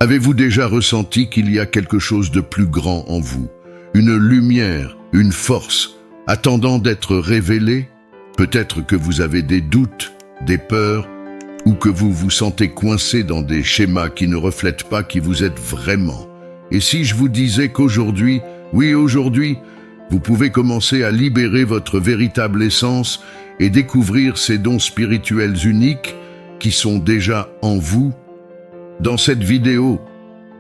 Avez-vous déjà ressenti qu'il y a quelque chose de plus grand en vous? Une lumière, une force, attendant d'être révélée? Peut-être que vous avez des doutes, des peurs, ou que vous vous sentez coincé dans des schémas qui ne reflètent pas qui vous êtes vraiment. Et si je vous disais qu'aujourd'hui, oui aujourd'hui, vous pouvez commencer à libérer votre véritable essence et découvrir ces dons spirituels uniques qui sont déjà en vous? Dans cette vidéo,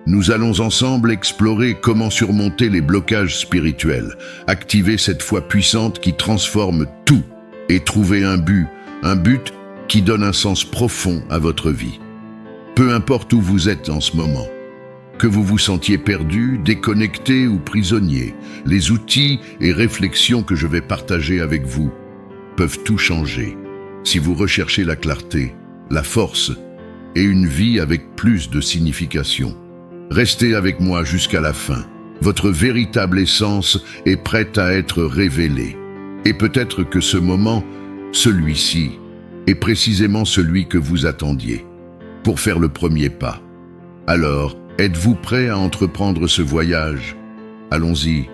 nous allons ensemble explorer comment surmonter les blocages spirituels, activer cette foi puissante qui transforme tout et trouver un but qui donne un sens profond à votre vie. Peu importe où vous êtes en ce moment, que vous vous sentiez perdu, déconnecté ou prisonnier, les outils et réflexions que je vais partager avec vous peuvent tout changer. Si vous recherchez la clarté, la force et une vie avec plus de signification, restez avec moi jusqu'à la fin. Votre véritable essence est prête à être révélée. Et peut-être que ce moment, celui-ci, est précisément celui que vous attendiez, pour faire le premier pas. Alors, êtes-vous prêt à entreprendre ce voyage? Allons-y,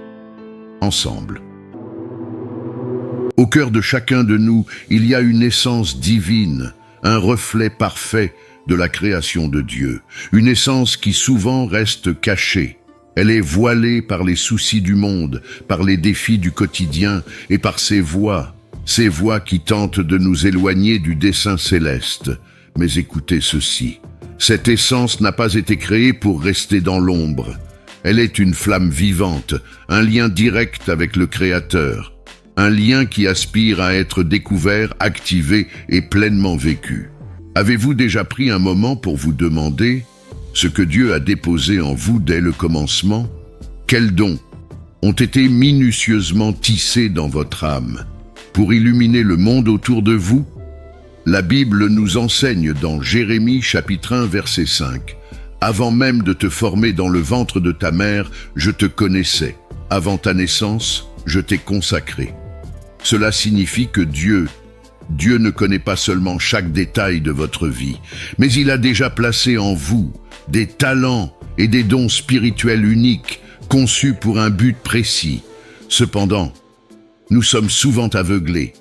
ensemble. Au cœur de chacun de nous, il y a une essence divine, un reflet parfait de la création de Dieu, une essence qui souvent reste cachée. Elle est voilée par les soucis du monde, par les défis du quotidien et par ces voix qui tentent de nous éloigner du dessein céleste. Mais écoutez ceci, cette essence n'a pas été créée pour rester dans l'ombre. Elle est une flamme vivante, un lien direct avec le Créateur, un lien qui aspire à être découvert, activé et pleinement vécu. Avez-vous déjà pris un moment pour vous demander ce que Dieu a déposé en vous dès le commencement? Quels dons ont été minutieusement tissés dans votre âme pour illuminer le monde autour de vous? La Bible nous enseigne dans Jérémie chapitre 1 verset 5. « Avant même de te former dans le ventre de ta mère, je te connaissais. Avant ta naissance, je t'ai consacré. » Cela signifie que Dieu ne connaît pas seulement chaque détail de votre vie, mais il a déjà placé en vous des talents et des dons spirituels uniques, conçus pour un but précis. Cependant, nous sommes souvent aveuglés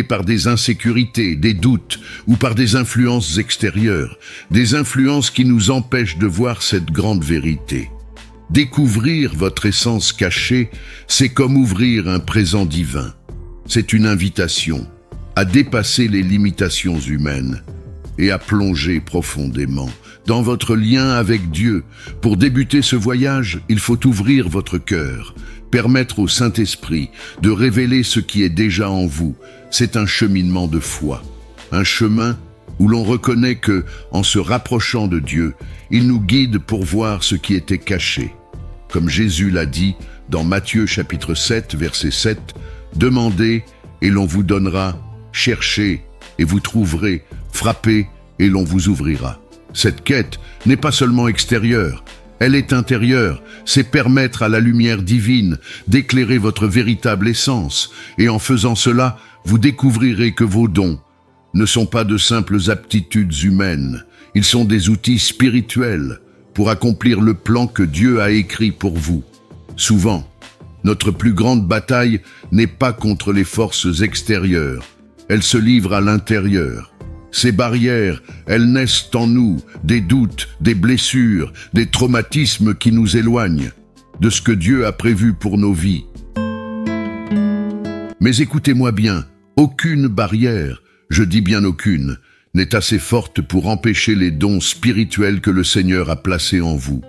par des insécurités, des doutes ou par des influences extérieures, des influences qui nous empêchent de voir cette grande vérité. Découvrir votre essence cachée, c'est comme ouvrir un présent divin. C'est une invitation à dépasser les limitations humaines et à plonger profondément dans votre lien avec Dieu. Pour débuter ce voyage, il faut ouvrir votre cœur, permettre au Saint-Esprit de révéler ce qui est déjà en vous. C'est un cheminement de foi, un chemin où l'on reconnaît que, en se rapprochant de Dieu, il nous guide pour voir ce qui était caché. Comme Jésus l'a dit dans Matthieu chapitre 7, verset 7, « Demandez et l'on vous donnera, cherchez et vous trouverez, frappez et l'on vous ouvrira. » Cette quête n'est pas seulement extérieure, elle est intérieure, c'est permettre à la lumière divine d'éclairer votre véritable essence, et en faisant cela, vous découvrirez que vos dons ne sont pas de simples aptitudes humaines, ils sont des outils spirituels pour accomplir le plan que Dieu a écrit pour vous. Souvent, notre plus grande bataille n'est pas contre les forces extérieures, elle se livre à l'intérieur. Ces barrières, elles naissent en nous, des doutes, des blessures, des traumatismes qui nous éloignent de ce que Dieu a prévu pour nos vies. Mais écoutez-moi bien, aucune barrière, je dis bien aucune, n'est assez forte pour empêcher les dons spirituels que le Seigneur a placés en vous.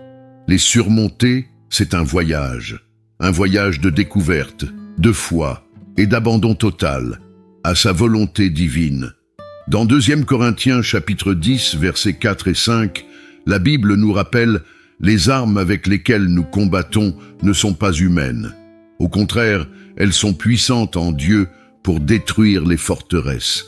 Les surmonter, c'est un voyage de découverte, de foi et d'abandon total à sa volonté divine. Dans 2 Corinthiens chapitre 10, versets 4 et 5, la Bible nous rappelle « Les armes avec lesquelles nous combattons ne sont pas humaines. Au contraire, elles sont puissantes en Dieu pour détruire les forteresses. »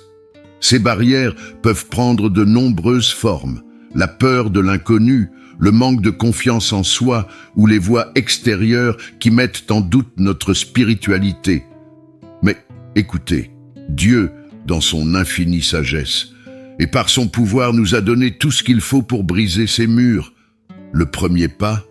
Ces barrières peuvent prendre de nombreuses formes. La peur de l'inconnu, le manque de confiance en soi ou les voies extérieures qui mettent en doute notre spiritualité. Mais écoutez, Dieu, dans son infinie sagesse, et par son pouvoir nous a donné tout ce qu'il faut pour briser ces murs. Le premier pas,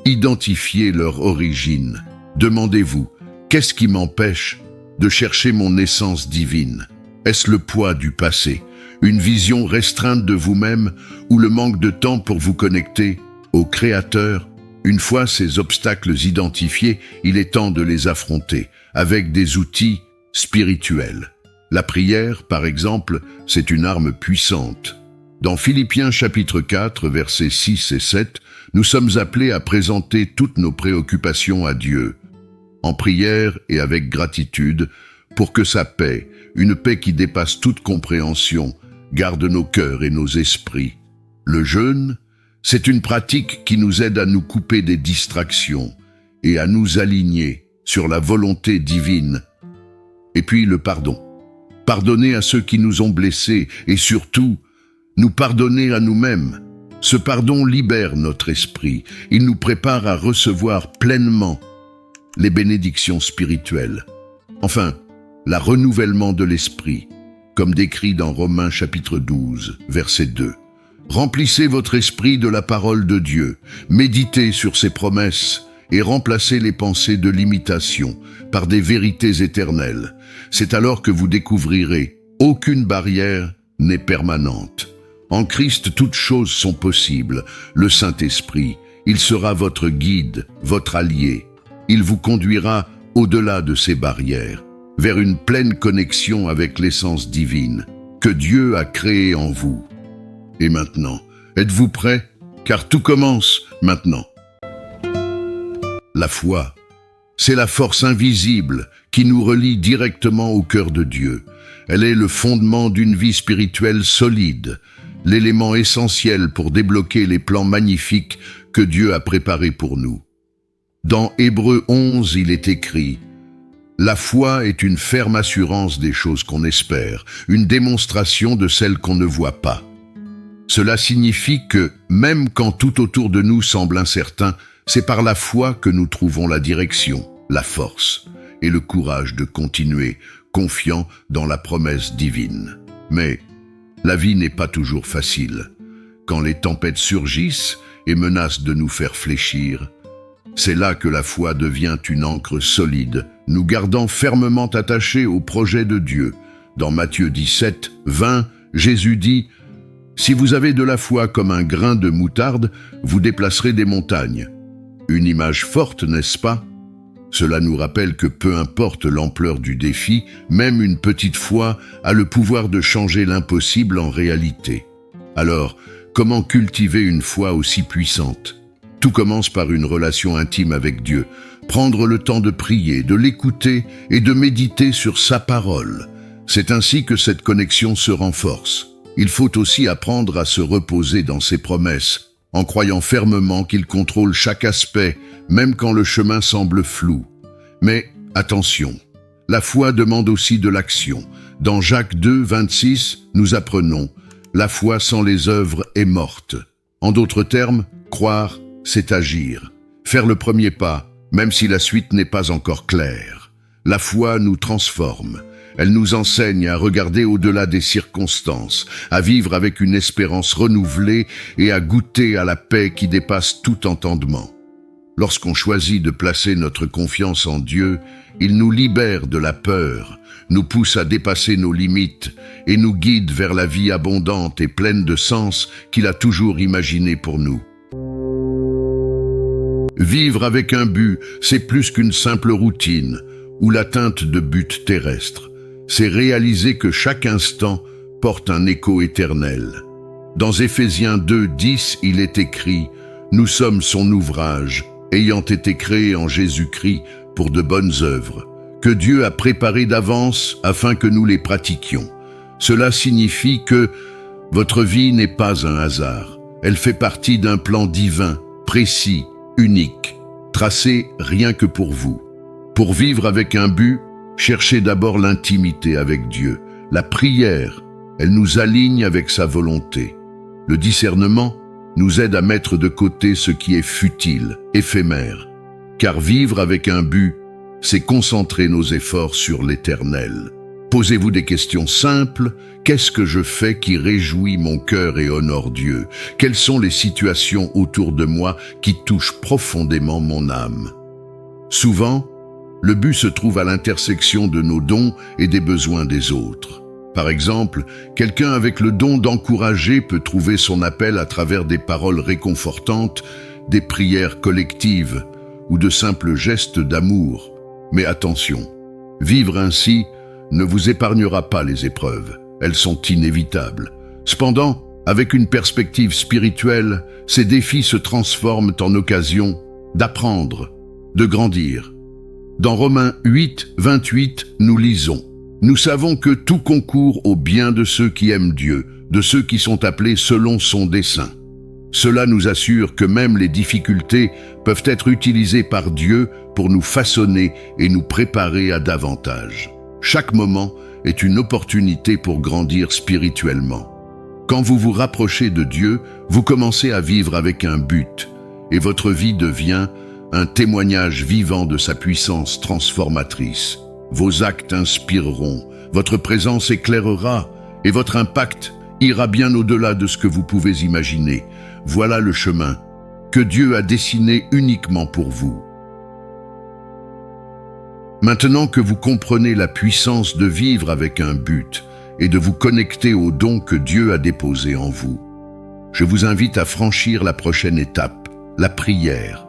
identifiez leur origine. Demandez-vous, qu'est-ce qui m'empêche de chercher mon essence divine? Est-ce le poids du passé, une vision restreinte de vous-même ou le manque de temps pour vous connecter au Créateur? Une fois ces obstacles identifiés, il est temps de les affronter avec des outils spirituels. La prière, par exemple, c'est une arme puissante. Dans Philippiens chapitre 4, versets 6 et 7, nous sommes appelés à présenter toutes nos préoccupations à Dieu, en prière et avec gratitude, pour que sa paix, une paix qui dépasse toute compréhension, garde nos cœurs et nos esprits. Le jeûne, c'est une pratique qui nous aide à nous couper des distractions et à nous aligner sur la volonté divine. Et puis le pardon. Pardonner à ceux qui nous ont blessés et surtout, nous pardonner à nous-mêmes. Ce pardon libère notre esprit. Il nous prépare à recevoir pleinement les bénédictions spirituelles. Enfin, le renouvellement de l'esprit, comme décrit dans Romains chapitre 12, verset 2. Remplissez votre esprit de la parole de Dieu, méditez sur ses promesses et remplacez les pensées de l'imitation par des vérités éternelles. C'est alors que vous découvrirez aucune barrière n'est permanente. En Christ, toutes choses sont possibles. Le Saint-Esprit, il sera votre guide, votre allié. Il vous conduira au-delà de ces barrières, vers une pleine connexion avec l'essence divine que Dieu a créée en vous. Et maintenant, êtes-vous prêts? Car tout commence maintenant. La foi, c'est la force invisible qui nous relie directement au cœur de Dieu. Elle est le fondement d'une vie spirituelle solide, l'élément essentiel pour débloquer les plans magnifiques que Dieu a préparés pour nous. Dans Hébreux 11, il est écrit « La foi est une ferme assurance des choses qu'on espère, une démonstration de celles qu'on ne voit pas. » Cela signifie que, même quand tout autour de nous semble incertain, c'est par la foi que nous trouvons la direction, la force et le courage de continuer, confiant dans la promesse divine. Mais la vie n'est pas toujours facile. Quand les tempêtes surgissent et menacent de nous faire fléchir, c'est là que la foi devient une ancre solide, nous gardant fermement attachés au projet de Dieu. Dans Matthieu 17, 20, Jésus dit « Si vous avez de la foi comme un grain de moutarde, vous déplacerez des montagnes. » Une image forte, n'est-ce pas? Cela nous rappelle que peu importe l'ampleur du défi, même une petite foi a le pouvoir de changer l'impossible en réalité. Alors, comment cultiver une foi aussi puissante? Tout commence par une relation intime avec Dieu. Prendre le temps de prier, de l'écouter et de méditer sur sa parole. C'est ainsi que cette connexion se renforce. Il faut aussi apprendre à se reposer dans ses promesses, en croyant fermement qu'il contrôle chaque aspect, même quand le chemin semble flou. Mais attention, la foi demande aussi de l'action. Dans Jacques 2, 26, nous apprenons « La foi sans les œuvres est morte ». En d'autres termes, croire, c'est agir. Faire le premier pas, même si la suite n'est pas encore claire. La foi nous transforme. Elle nous enseigne à regarder au-delà des circonstances, à vivre avec une espérance renouvelée et à goûter à la paix qui dépasse tout entendement. Lorsqu'on choisit de placer notre confiance en Dieu, il nous libère de la peur, nous pousse à dépasser nos limites et nous guide vers la vie abondante et pleine de sens qu'il a toujours imaginée pour nous. Vivre avec un but, c'est plus qu'une simple routine ou l'atteinte de buts terrestres. C'est réaliser que chaque instant porte un écho éternel. Dans Éphésiens 2, 10, il est écrit « Nous sommes son ouvrage, ayant été créés en Jésus-Christ pour de bonnes œuvres, que Dieu a préparées d'avance afin que nous les pratiquions. » Cela signifie que votre vie n'est pas un hasard. Elle fait partie d'un plan divin, précis, unique, tracé rien que pour vous. Pour vivre avec un but, cherchez d'abord l'intimité avec Dieu. La prière, elle nous aligne avec sa volonté. Le discernement nous aide à mettre de côté ce qui est futile, éphémère. Car vivre avec un but, c'est concentrer nos efforts sur l'éternel. Posez-vous des questions simples. Qu'est-ce que je fais qui réjouit mon cœur et honore Dieu? Quelles sont les situations autour de moi qui touchent profondément mon âme? Souvent, le but se trouve à l'intersection de nos dons et des besoins des autres. Par exemple, quelqu'un avec le don d'encourager peut trouver son appel à travers des paroles réconfortantes, des prières collectives ou de simples gestes d'amour. Mais attention, vivre ainsi ne vous épargnera pas les épreuves. Elles sont inévitables. Cependant, avec une perspective spirituelle, ces défis se transforment en occasion d'apprendre, de grandir. Dans Romains 8, 28, nous lisons: « Nous savons que tout concourt au bien de ceux qui aiment Dieu, de ceux qui sont appelés selon son dessein. » Cela nous assure que même les difficultés peuvent être utilisées par Dieu pour nous façonner et nous préparer à davantage. Chaque moment est une opportunité pour grandir spirituellement. Quand vous vous rapprochez de Dieu, vous commencez à vivre avec un but, et votre vie devient un témoignage vivant de sa puissance transformatrice. Vos actes inspireront, votre présence éclairera, et votre impact ira bien au-delà de ce que vous pouvez imaginer. Voilà le chemin que Dieu a dessiné uniquement pour vous. Maintenant que vous comprenez la puissance de vivre avec un but et de vous connecter aux dons que Dieu a déposés en vous, je vous invite à franchir la prochaine étape, la prière.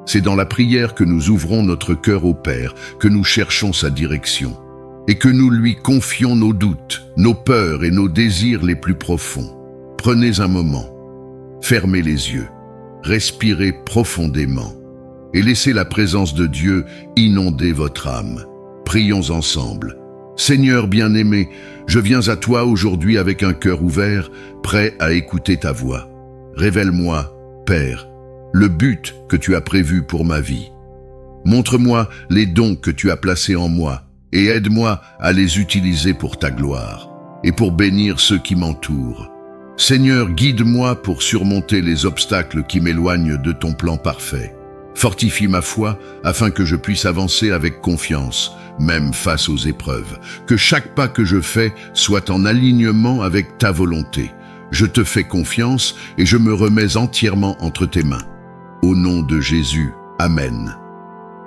C'est dans la prière que nous ouvrons notre cœur au Père, que nous cherchons sa direction et que nous lui confions nos doutes, nos peurs et nos désirs les plus profonds. Prenez un moment, fermez les yeux, respirez profondément et laissez la présence de Dieu inonder votre âme. Prions ensemble. Seigneur bien-aimé, je viens à toi aujourd'hui avec un cœur ouvert, prêt à écouter ta voix. Révèle-moi, Père, le but que tu as prévu pour ma vie. Montre-moi les dons que tu as placés en moi et aide-moi à les utiliser pour ta gloire et pour bénir ceux qui m'entourent. Seigneur, guide-moi pour surmonter les obstacles qui m'éloignent de ton plan parfait. Fortifie ma foi afin que je puisse avancer avec confiance, même face aux épreuves. Que chaque pas que je fais soit en alignement avec ta volonté. Je te fais confiance et je me remets entièrement entre tes mains. Au nom de Jésus, Amen.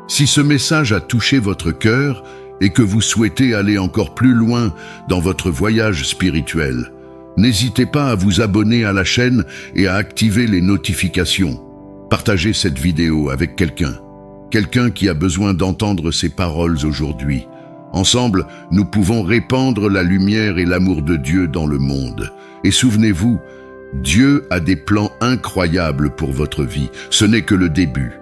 Si ce message a touché votre cœur et que vous souhaitez aller encore plus loin dans votre voyage spirituel, n'hésitez pas à vous abonner à la chaîne et à activer les notifications. Partagez cette vidéo avec quelqu'un qui a besoin d'entendre ces paroles aujourd'hui. Ensemble, nous pouvons répandre la lumière et l'amour de Dieu dans le monde. Et souvenez-vous, Dieu a des plans incroyables pour votre vie. Ce n'est que le début.